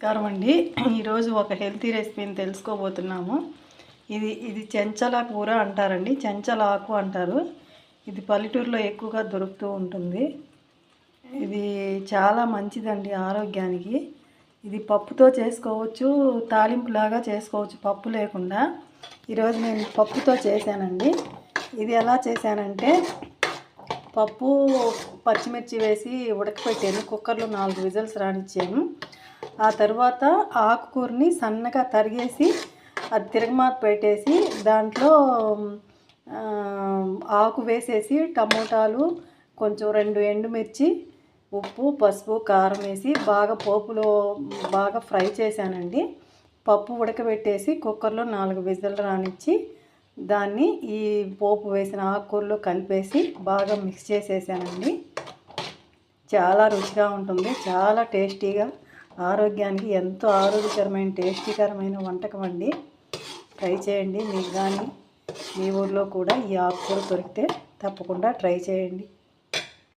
నమస్కారం అండి. ఈరోజు ఒక హెల్తీ రెసిపీని తెలుసుకోబోతున్నాము. ఇది చెంచల కూర అంటారండి, చెంచల ఆకు అంటారు. ఇది పల్లెటూరులో ఎక్కువగా దొరుకుతూ ఉంటుంది. ఇది చాలా మంచిదండి ఆరోగ్యానికి. ఇది పప్పుతో చేసుకోవచ్చు, తాలింపులాగా చేసుకోవచ్చు పప్పు లేకుండా. ఈరోజు నేను పప్పుతో చేశానండి. ఇది ఎలా చేశానంటే, పప్పు పచ్చిమిర్చి వేసి ఉడకపెట్టాను, కుక్కర్లో 4 విజిల్స్ రానిచ్చాను. ఆ తర్వాత ఆకుకూరని సన్నగా తరిగేసి అది తిరగమాత పెట్టేసి దాంట్లో ఆకు వేసేసి టమోటాలు, కొంచెం 2 ఎండుమిర్చి, ఉప్పు, పసుపు, కారం వేసి బాగా పోపులో బాగా ఫ్రై చేశానండి. పప్పు ఉడకబెట్టేసి కుక్కర్లో 4 విజిల్ రానిచ్చి దాన్ని ఈ పోపు వేసిన ఆకుకూరలో కలిపేసి బాగా మిక్స్ చేసేసానండి. చాలా రుచిగా ఉంటుంది, చాలా టేస్టీగా, ఆరోగ్యానికి ఎంతో ఆరోగ్యకరమైన టేస్టీకరమైన వంటకం అండి. ట్రై చేయండి. మీకు కానీ మీ ఊర్లో కూడా ఈ ఆకుకూర దొరికితే తప్పకుండా ట్రై చేయండి.